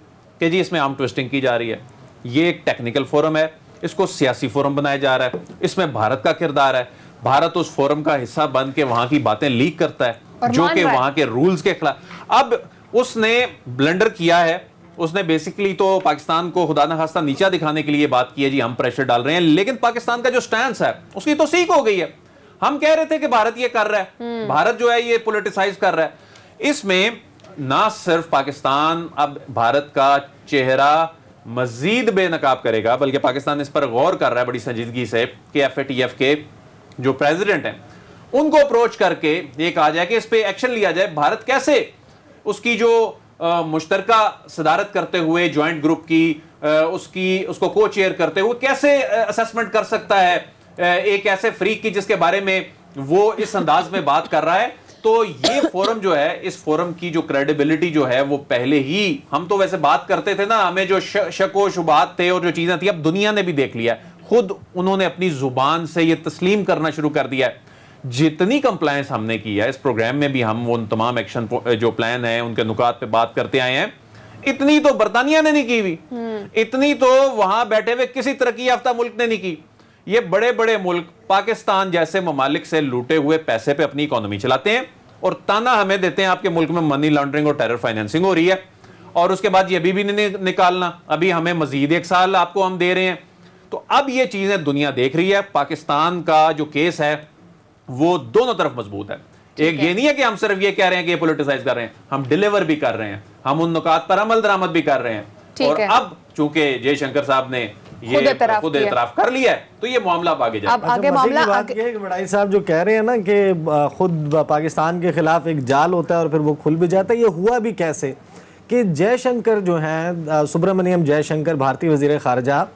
कि जी इसमें आर्म ट्विस्टिंग की जा रही है, ये एक टेक्निकल फोरम है, इसको सियासी फोरम बनाया जा रहा है, इसमें भारत का किरदार है, भारत उस फोरम का हिस्सा बन के वहां की बातें लीक करता है जो कि वहां के रूल्स के खिलाफ। अब उसने ब्लंडर किया है, उसने बेसिकली तो पाकिस्तान को खुदा न खास्ता नीचा दिखाने के लिए बात की है, जी हम प्रेशर डाल रहे हैं, लेकिन पाकिस्तान का जो स्टैंड है उसकी तो सीख हो गई है। हम कह रहे थे कि भारत ये कर रहा है, भारत जो है ये पॉलिटिसाइज कर रहा है। इसमें ना सिर्फ पाकिस्तान अब भारत का चेहरा मजीद बेनकाब करेगा, बल्कि पाकिस्तान इस पर गौर कर रहा है बड़ी संजीदगी से कि FATF के जो प्रेसिडेंट हैं उनको अप्रोच करके ये कहा जाए कि इस पे एक्शन लिया जाए। भारत कैसे उसकी जो मुश्तरका सदारत करते हुए ज्वाइंट ग्रुप की उसको को चेयर करते हुए कैसे असेसमेंट कर सकता है एक ऐसे फ्रीक की जिसके बारे में वो इस अंदाज में बात कर रहा है। तो ये फोरम जो है, इस फोरम की जो क्रेडिबिलिटी जो है वो पहले ही, हम तो वैसे बात करते थे ना, हमें जो शक व शुबात थे और जो चीजें थी अब दुनिया ने भी देख लिया, खुद उन्होंने अपनी जुबान से ये तस्लीम करना शुरू कर दिया है। जितनी कंप्लायंस हमने की है इस प्रोग्राम में भी, हम उन तमाम एक्शन जो प्लान है उनके नुकात पे बात करते आए हैं, इतनी तो बरतानिया ने नहीं की हुई, इतनी तो वहां बैठे हुए किसी तरक्की याफ्ता मुल्क ने नहीं की। ये बड़े बड़े मुल्क पाकिस्तान जैसे ममालिक से लूटे हुए पैसे पे अपनी इकोनॉमी चलाते हैं और ताना हमें देते हैं आपके मुल्क में मनी लॉन्ड्रिंग और टेरर फाइनेंसिंग हो रही है, और उसके बाद ये अभी भी नहीं निकालना, अभी हमें मजीद 1 साल आपको हम दे रहे हैं। तो अब ये चीजें दुनिया देख रही है। पाकिस्तान का जो केस है वो दोनों तरफ मजबूत है। एक ये नहीं है कि हम सिर्फ ये कह रहे हैं कि ये पॉलिटिसाइज कर रहे हैं, हम डिलीवर भी कर रहे हैं, हम उन नुकात पर अमल दरामद भी कर रहे हैं। और अब चूंकि जयशंकर साहब ने ये खुद एतराफ कर लिया है तो ये मामला अब आगे जाए। आगे मामला बड़ाई साहब जो कह रहे हैं ना कि खुद पाकिस्तान के खिलाफ एक जाल होता है और फिर वो खुल भी जाता है, ये हुआ भी कैसे कि जयशंकर जो हैं, सुब्रमण्यम जयशंकर भारतीय वजीर खारजा,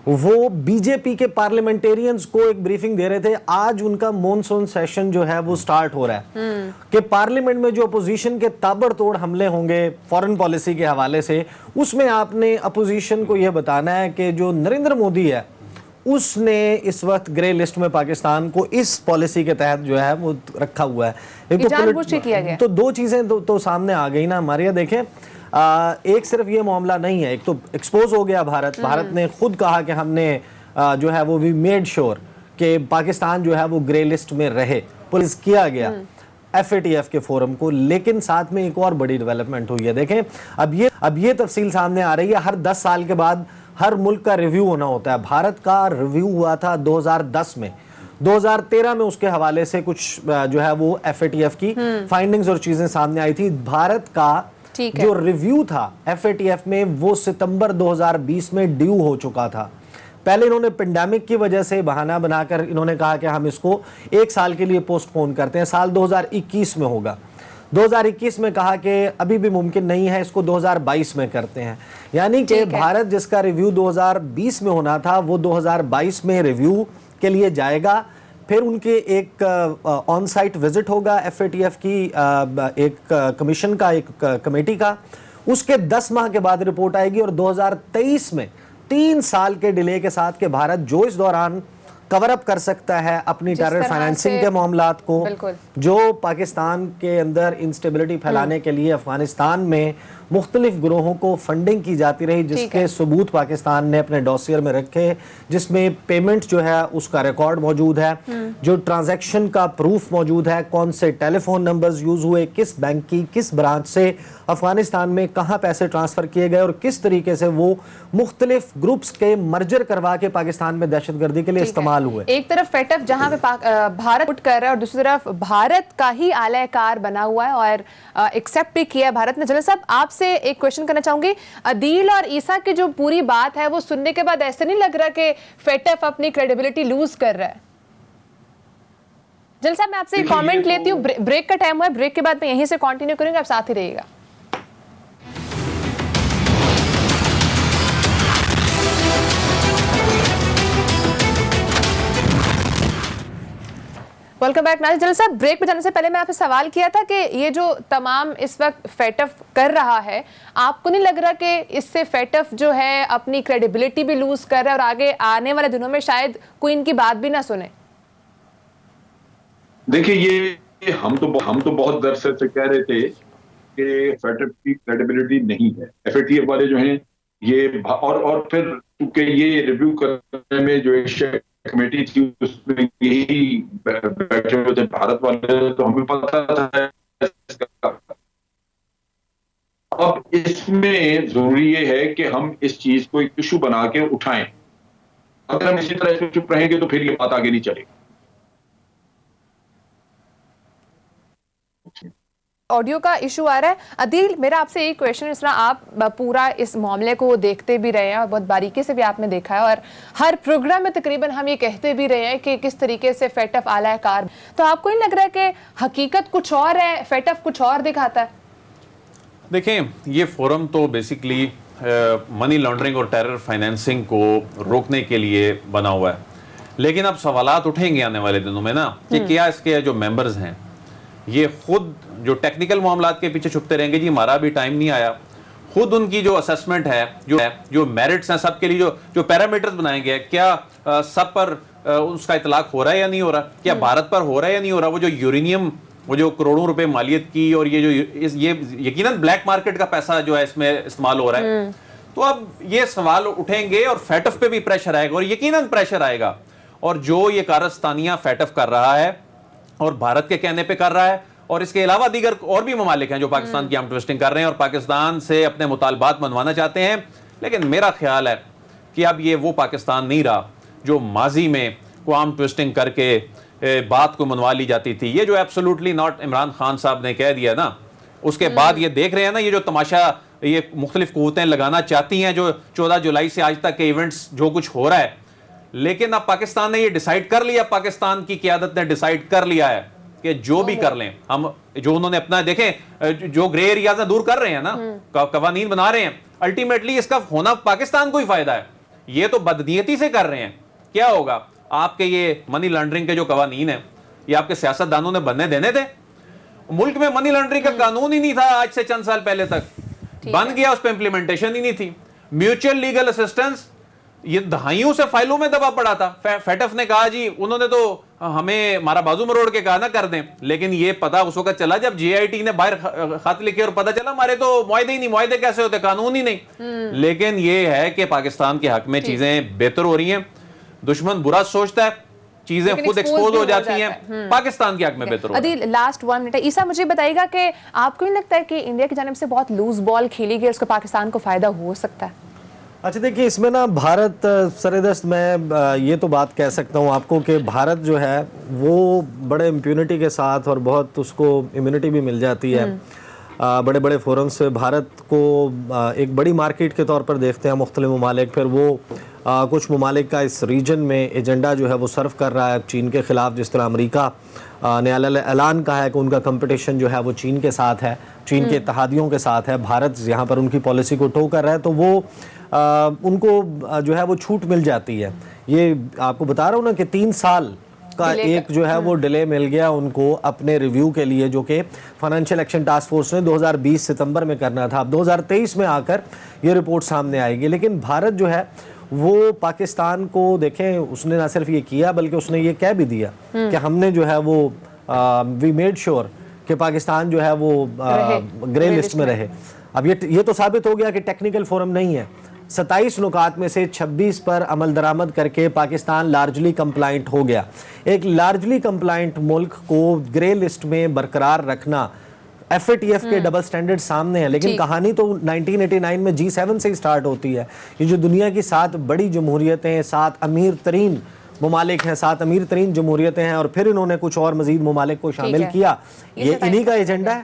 वो बीजेपी के पार्लियामेंटेरियंस को एक ब्रीफिंग दे रहे थे। आज उनका मॉनसून सेशन जो है वो स्टार्ट हो रहा है कि पार्लियामेंट में जो अपोजिशन के ताबड़तोड़ हमले होंगे फॉरेन पॉलिसी के हवाले से, उसमें आपने अपोजिशन को यह बताना है कि जो नरेंद्र मोदी है उसने इस वक्त ग्रे लिस्ट में पाकिस्तान को इस पॉलिसी के तहत जो है वो रखा हुआ है। तो दो चीजें तो सामने आ गई ना हमारे यहाँ। देखें, एक सिर्फ ये मामला नहीं है, एक तो एक्सपोज हो गया भारत ने खुद कहा कि हमने जो है वो भी मेड श्योर कि पाकिस्तान जो है वो ग्रे लिस्ट में रहे, पुलिस किया गया FATF के फोरम को। लेकिन साथ में एक और बड़ी डेवलपमेंट हुई है। देखें, अब ये तफसील सामने आ रही है, हर 10 साल के बाद हर मुल्क का रिव्यू होना होता है। भारत का रिव्यू हुआ था 2010 में, 2013 में उसके हवाले से कुछ जो है वो FATF की फाइंडिंग्स और चीजें सामने आई थी। भारत का जो रिव्यू था FATF में वो सितंबर 2020 में ड्यू हो चुका था। पहले इन्होंने पेंडेमिक की वजह से बहाना बनाकर इन्होंने कहा कि हम इसको 1 साल के लिए पोस्टपोन करते हैं, साल 2021 में होगा। 2021 में कहा कि अभी भी मुमकिन नहीं है, इसको 2022 में करते हैं। यानी कि भारत जिसका रिव्यू 2020 में होना था वो 2022 में रिव्यू के लिए जाएगा। फिर उनके एक ऑन साइट विजिट होगा FATF की एक कमीशन का, एक कमेटी का, उसके 10 माह के बाद रिपोर्ट आएगी और 2023 में 3 साल के डिले के साथ के भारत जो इस दौरान कवर अप कर सकता है अपनी जिस टेरर तरह फाइनेंसिंग से- के मामलात को, बिल्कुल। जो पाकिस्तान के अंदर इंस्टेबिलिटी फैलाने के लिए अफगानिस्तान में मुख्तलिफ ग्रोहों को फंडिंग की जाती रही, जिसके सबूत पाकिस्तान ने अपने डॉसियर में रखे, जिसमें पेमेंट जो है उसका रिकॉर्ड मौजूद है, जो ट्रांजैक्शन का प्रूफ मौजूद है, कौन से टेलीफोन नंबर्स यूज हुए, किस बैंक की किस ब्रांच से अफगानिस्तान में कहां पैसे ट्रांसफर किए गए और किस तरीके से वो मुख्तलिफ ग्रुप्स के मर्जर करवा के पाकिस्तान में दहशतगर्दी के लिए इस्तेमाल हुए। एक तरफ फेटफ जहां पे भारत पुट कर रहा है और दूसरी तरफ भारत का ही आलाकार बना हुआ है और एक्सेप्ट भी किया है भारत ने। जनरल साहब, आपसे एक क्वेश्चन करना चाहूंगी। अदील और ईसा की जो पूरी बात है वो सुनने के बाद ऐसे नहीं लग रहा कि फेटफ अपनी क्रेडिबिलिटी लूज कर रहा है? जनरल साहब, मैं आपसे कमेंट लेती हूँ, ब्रेक का टाइम हुआ है, ब्रेक के बाद मैं यहीं से कंटिन्यू करूंगी, आप साथ ही रहिएगा। Welcome back Nazir. जनरल साहब, ब्रेक पे जाने से पहले मैं आपसे सवाल किया था कि ये जो तमाम इस वक्त फेटफ कर रहा है, आपको नहीं लग रहा कि इससे फेटफ जो है अपनी क्रेडिबिलिटी भी लूज कर रहा है और आगे आने वाले दिनों में शायद कोई इनकी बात भी ना सुने? देखिए, ये हम तो बहुत देर से कह रहे थे कि फेटफ की क्रेडिबिलिटी नहीं है। एफएटीएफ वाले जो हैं ये और फिर क्योंकि ये रिव्यू करने में जो एक कमेटी थी उसमें यही बैठे हुए थे भारत वाले, तो हमें पता था। अब इसमें जरूरी ये है कि हम इस चीज को एक इशू बना के उठाएं। अगर हम इसी तरह से चुप रहेंगे तो फिर ये बात आगे नहीं चलेगी। ऑडियो का इशू आ रहा है। अदील, मेरा आपसे एक क्वेश्चन, इस तरह आप पूरा इस मामले को देखते भी रहे हैं और बहुत बारीकी से भी आपने देखा है और हर प्रोग्राम में तकरीबन हम ये कहते भी रहे हैं कि किस तरीके से फेटफ आलाकार, तो आपको नहीं लग रहा है कि हकीकत कुछ और है, फेटफ कुछ और दिखाता है? देखें, ये फोरम तो बेसिकली मनी लॉन्ड्रिंग और टेरर फाइनेंसिंग को रोकने के लिए बना हुआ है, लेकिन अब सवालात उठेंगे आने वाले दिनों में ना कि क्या इसके जो मेंबर्स हैं ये खुद जो टेक्निकल मामलात के पीछे छुपते रहेंगे, जी हमारा भी टाइम नहीं आया, खुद उनकी जो असेसमेंट है, जो मेरिट्स हैं, सबके लिए जो पैरामीटर्स बनाए गए, क्या सब पर उसका इतलाक हो रहा है या नहीं हो रहा, क्या भारत पर हो रहा है या नहीं हो रहा, वो जो यूरेनियम, वो जो करोड़ों रुपए मालियत की और ये यकीनन ब्लैक मार्केट का पैसा जो है इसमें इस्तेमाल हो रहा है। तो अब ये सवाल उठेंगे और फेटफ पे भी प्रेशर आएगा और यकीनन प्रेशर आएगा। और जो ये कारस्तानियां फेटफ कर रहा है और भारत के कहने पे कर रहा है, और इसके अलावा दीगर और भी ममालिक हैं जो पाकिस्तान की आर्म ट्विस्टिंग कर रहे हैं और पाकिस्तान से अपने मुतालबात मनवाना चाहते हैं, लेकिन मेरा ख्याल है कि अब ये वो पाकिस्तान नहीं रहा जो माजी में को आर्म ट्विस्टिंग करके बात को मनवा ली जाती थी। ये जो एब्सोल्युटली नॉट इमरान खान साहब ने कह दिया ना, उसके बाद ये देख रहे हैं ना, ये जो तमाशा ये मुख्तलिफ कुव्वतें लगाना चाहती हैं, जो 14 जुलाई से आज तक के इवेंट्स जो कुछ हो रहा है, लेकिन अब पाकिस्तान ने ये डिसाइड कर लिया, पाकिस्तान की क़यादत ने डिसाइड कर लिया है कि जो भी कर लें हम, जो उन्होंने अपना देखें जो ग्रे एरियाज दूर कर रहे हैं ना, कवानीन बना रहे हैं, अल्टीमेटली इसका होना पाकिस्तान को ही फायदा है। ये तो बदनीयती से कर रहे हैं। क्या होगा, आपके ये मनी लॉन्ड्रिंग के जो कवानीन है ये आपके सियासतदानों ने बनने देने थे? मुल्क में मनी लॉन्ड्रिंग का कानून ही नहीं था आज से चंद साल पहले तक, बन गया, उस पर इंप्लीमेंटेशन ही नहीं थी। म्यूचुअल लीगल असिस्टेंस ये दहाइयों से फाइलों में दबा पड़ा था। फेटफ ने कहा जी, उन्होंने तो हमें हमारा बाजू मरोड़ के कहा ना कर दें, लेकिन ये पता उस वक्त चला जब JIT ने बाहर खत लिखे और पता चला हमारे तो मुआहदे ही नहीं, मुआहदे कैसे होते, कानून ही नहीं। लेकिन ये है कि पाकिस्तान के हक में चीजें बेहतर हो रही हैं। दुश्मन बुरा सोचता है, चीजें खुद एक्सपोज हो जाती हैं, पाकिस्तान के हक में बेहतर हो। अदील, लास्ट 1 मिनट है। ईसा, मुझे बताइएगा कि आपको नहीं लगता है कि इंडिया की जानिब से बहुत लूज बॉल खेली गई, उसको पाकिस्तान को फायदा हो सकता है? अच्छा देखिए, इसमें ना भारत सरेदस्त, मैं ये तो बात कह सकता हूँ आपको कि भारत जो है वो बड़े इम्प्यूनिटी के साथ और बहुत उसको इम्यूनिटी भी मिल जाती है। बड़े बड़े फोरम से भारत को एक बड़ी मार्केट के तौर पर देखते हैं मुख्तलिफ ममालिक, फिर वो कुछ ममालिक का इस रीजन में एजेंडा जो है वो सर्व कर रहा है चीन के ख़िलाफ़। जिस तरह अमेरिका ने ऐलान कहा है कि उनका कंपटीशन जो है वो चीन के साथ है, चीन के इत्तेहादियों के साथ है, भारत यहाँ पर उनकी पॉलिसी को टो कर रहा है, तो वो उनको जो है वो छूट मिल जाती है। ये आपको बता रहा हूँ ना कि 3 साल का एक जो है वो डिले मिल गया उनको अपने रिव्यू के लिए, जो कि फाइनेंशियल एक्शन टास्क फोर्स ने 2020 सितंबर में करना था। अब 2023 में आकर ये रिपोर्ट सामने आएगी, लेकिन भारत जो है वो पाकिस्तान को देखें, उसने ना सिर्फ ये किया बल्कि उसने ये कह भी दिया कि हमने जो है वो वी मेड श्योर कि पाकिस्तान जो है वो ग्रे लिस्ट में रहे। अब ये तो साबित हो गया कि टेक्निकल फोरम नहीं है। 27 नुकात में से 26 पर अमल दरामद करके पाकिस्तान लार्जली कंप्लाइंट हो गया। एक लार्जली कंप्लाइंट मुल्क को ग्रे लिस्ट में बरकरार रखना, FATF के डबल स्टैंडर्ड सामने है, लेकिन कहानी तो 1989 में G7 से ही स्टार्ट होती है। ये जो दुनिया की 7 बड़ी जमहूरियतें, 7 अमीर तरीन ममालिक हैं, 7 अमीर तरीन जमहूरियतें हैं, और फिर इन्होंने कुछ और मजीद ममालिक को शामिल किया, ये इन्हीं का एजेंडा है।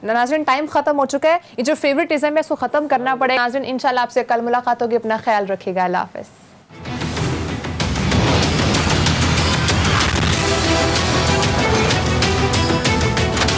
नाज़रीन, टाइम खत्म हो चुका है। ये जो फेवरेटिज्म है इसको खत्म करना पड़ेगा। नाज़रीन, इंशाल्लाह आपसे कल मुलाकात होगी। अपना ख्याल रखिएगा। अल्लाह हाफ़िज़।